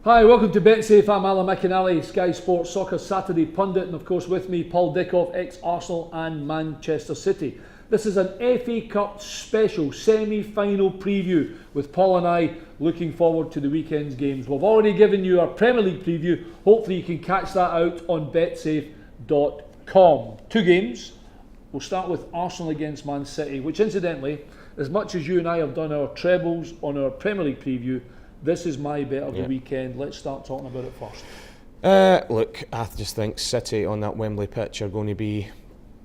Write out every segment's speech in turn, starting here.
Hi, welcome to BetSafe. I'm Alan McInally, Sky Sports Soccer Saturday pundit, and of course with me, Paul Dickov, ex-Arsenal and Manchester City. This is an FA Cup special semi-final preview with Paul and I looking forward to the weekend's games. We've already given you our Premier League preview. Hopefully you can catch that out on betsafe.com. Two games. We'll start with Arsenal against Man City, which incidentally, as much as you and I have done our trebles on our Premier League preview, this is my bet of the weekend. Let's start talking about it first. Look, I just think City on that Wembley pitch are going to be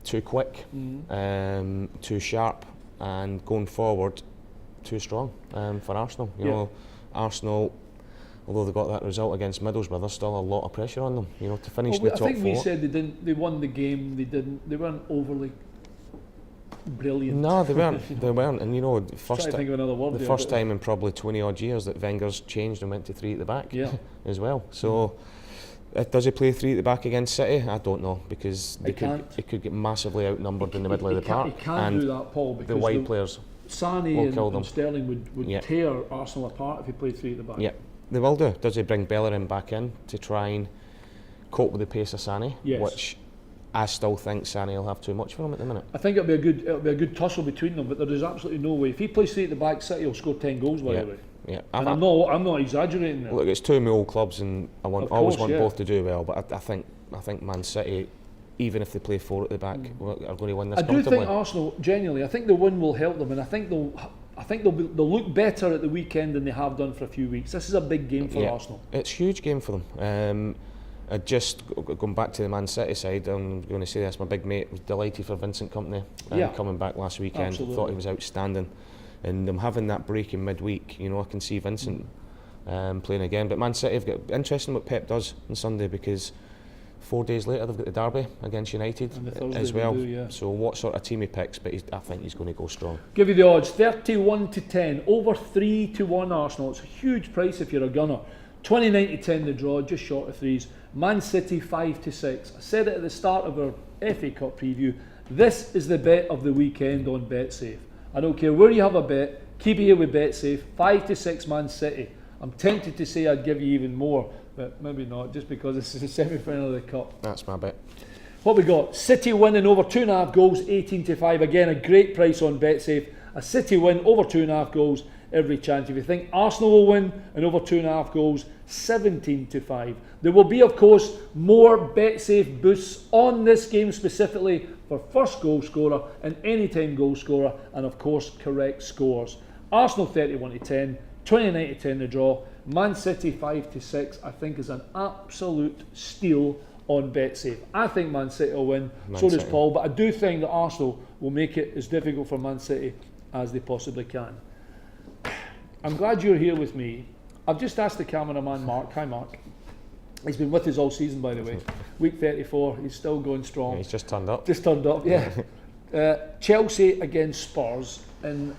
too quick, too sharp, and going forward, too strong for Arsenal. You know, Arsenal, although they got that result against Middlesbrough, there's still a lot of pressure on them. You know, to finish the top four. I think we said they didn't. They won the game. They weren't overly brilliant. No, they weren't. They weren't. And you know, the first time in probably 20 odd years that Wenger's changed and went to three at the back as well. So does he play three at the back against City? I don't know, because it could get massively outnumbered in the middle of the park. He can't do that, Paul, because the wide players, Sané and Sterling would tear Arsenal apart if he played three at the back. Yeah, they will do. Does he bring Bellerin back in to try and cope with the pace of Sané? Yes. Which I still think Sané will have too much for him at the minute. I think it'll be a good tussle between them, but there is absolutely no way. If he plays three at the back, City will score 10 goals by the way. Yeah, and I'm not exaggerating there. Look, it's two of my old clubs, and I always want both to do well. But I think Man City, even if they play four at the back, are going to win this comfortably. I do think Arsenal, genuinely, I think the win will help them, and I think they'll look better at the weekend than they have done for a few weeks. This is a big game for Arsenal. It's a huge game for them. Just going back to the Man City side, I'm going to say this, my big mate was delighted for Vincent Kompany coming back last weekend. Absolutely. Thought he was outstanding, and them having that break in midweek, you know, I can see Vincent playing again. But Man City have got interesting what Pep does on Sunday, because 4 days later they've got the derby against United as well. So what sort of team he picks, but I think he's going to go strong. Give you the odds: 31-10, over 3-1 Arsenal. It's a huge price if you're a gunner. 29-10 the draw, just short of threes. Man City 5-6. I said it at the start of our FA Cup preview. This is the bet of the weekend on BetSafe. I don't care where you have a bet, keep it here with BetSafe. 5-6 Man City. I'm tempted to say I'd give you even more, but maybe not, just because this is the semi-final of the Cup. That's my bet. What we got? City winning over 2.5 goals, 18-5. Again, a great price on BetSafe. A City win over 2.5 goals, every chance. If you think Arsenal will win and over 2.5 goals, 17-5. There will be, of course, more BetSafe boosts on this game specifically for first goal scorer and anytime goal scorer, and of course correct scores. Arsenal 31-10, 29-10 the draw. Man City 5-6 I think is an absolute steal on BetSafe. I think Man City will win, so does Paul, but I do think that Arsenal will make it as difficult for Man City as they possibly can. I'm glad you're here with me. I've just asked the cameraman Mark. Hi Mark. He's been with us all season, by the way. Week 34, he's still going strong. Yeah, he's just turned up. Chelsea against Spurs, and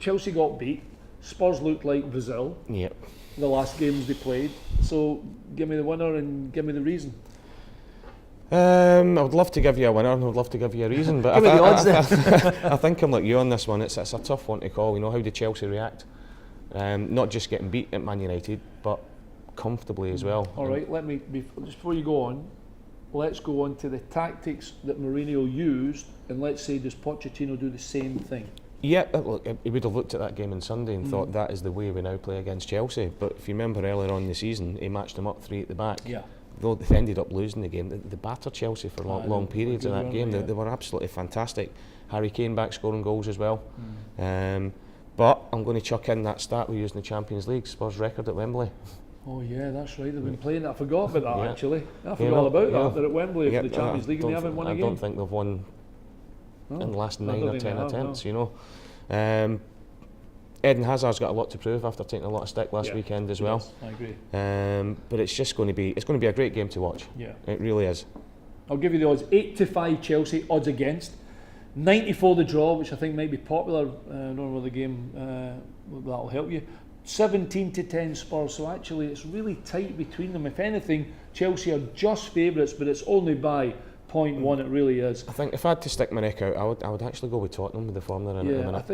Chelsea got beat. Spurs looked like Brazil. Yep. The last games they played. So give me the winner and give me the reason. I would love to give you a winner, and I would love to give you a reason, but give me the odds then. I think I'm like you on this one. It's a tough one to call. You know, how did Chelsea react? Not just getting beat at Man United, but comfortably as well. All right, just before you go on, let's go on to the tactics that Mourinho used, and let's say, does Pochettino do the same thing? Yeah, look, he would have looked at that game on Sunday and thought that is the way we now play against Chelsea. But if you remember earlier on in the season, he matched them up three at the back. Yeah. Though they ended up losing the game, they battered Chelsea for long periods in that game. They were absolutely fantastic. Harry Kane back scoring goals as well. But I'm going to chuck in that stat we used in the Champions League, Spurs record at Wembley. Oh yeah, that's right. They've been playing. I forgot about that actually. I forgot all about that. They're at Wembley for the Champions League and they haven't won a game. I don't think they've won in the last 9 or 10 attempts. You know, Eden Hazard's got a lot to prove after taking a lot of stick last weekend as well. Yes, I agree. But it's just going to be a great game to watch. Yeah, it really is. I'll give you the odds: 8-5 Chelsea, odds against. 94 the draw, which I think might be popular. I don't know whether the game that'll help you. 17-10 Spurs, so actually it's really tight between them. If anything, Chelsea are just favourites, but it's only by 0.1. It really is. I think if I had to stick my neck out, I would actually go with Tottenham with the form they're in at the minute.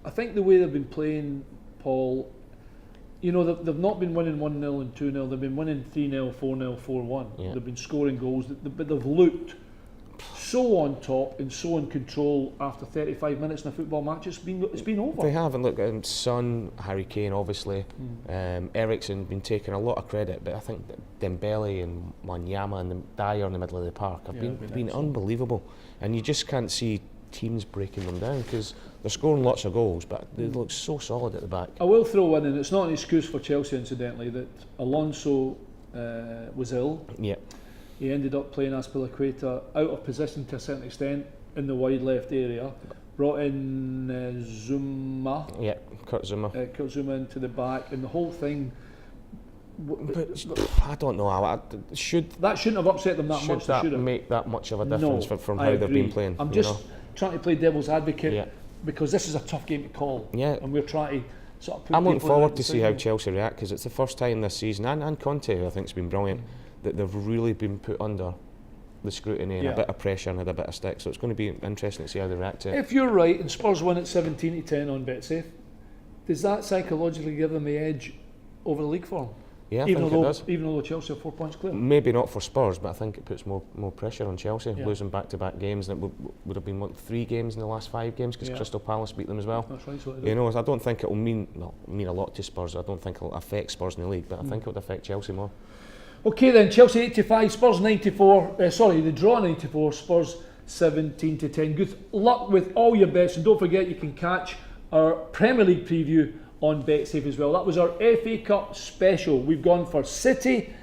I think the way they've been playing, Paul, you know, they've not been winning 1-0 and 2-0. They've been winning 3-0, 4-0, 4-1. Yeah. They've been scoring goals, but they've looked so on top and so in control after 35 minutes in a football match. It's been over. They have, and look, Son, Harry Kane, obviously, Eriksen been taking a lot of credit, but I think that Dembele and Wanyama and Dyer in the middle of the park have been unbelievable, and you just can't see teams breaking them down because they're scoring lots of goals, but they look so solid at the back. I will throw in, and it's not an excuse for Chelsea, incidentally, that Alonso was ill. Yeah. He ended up playing Azpilicueta out of position to a certain extent in the wide left area. Brought in Zuma. Yeah, Kurt Zuma. Kurt Zuma into the back, and the whole thing. But I don't know. That shouldn't have upset them that much. Should that should it? make that much of a difference from I how agree. they've been playing? I'm just trying to play devil's advocate, Yeah. because this is a tough game to call. Yeah. And we're trying to sort of put I'm looking people in forward that to see how decision. Chelsea react, because it's the first time this season, and Conte, I think, has been brilliant, that they've really been put under the scrutiny and a bit of pressure and had a bit of stick. So it's going to be interesting to see how they react to it. If you're right and Spurs win at 17-10 on BetSafe, does that psychologically give them the edge over the league form? Yeah, I think it does. Even though Chelsea are 4 points clear. Maybe not for Spurs, but I think it puts more pressure on Chelsea, Yeah. losing back-to-back games. And it would have been, 3 games in the last 5 games, because Crystal Palace beat them as well. That's right. So You know, I don't think it will mean a lot to Spurs. I don't think it will affect Spurs in the league, but I think it would affect Chelsea more. Okay then, Chelsea 85, Spurs 94. They draw 94, Spurs 17-10. Good luck with all your bets, and don't forget you can catch our Premier League preview on BetSafe as well. That was our FA Cup special. We've gone for City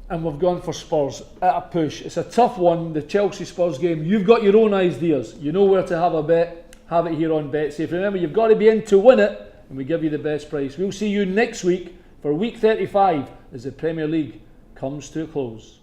and we've gone for Spurs at a push. It's a tough one, the Chelsea Spurs game. You've got your own ideas. You know where to have a bet. Have it here on BetSafe. Remember, you've got to be in to win it, and we give you the best price. We'll see you next week for week 35 as the Premier League comes to a close.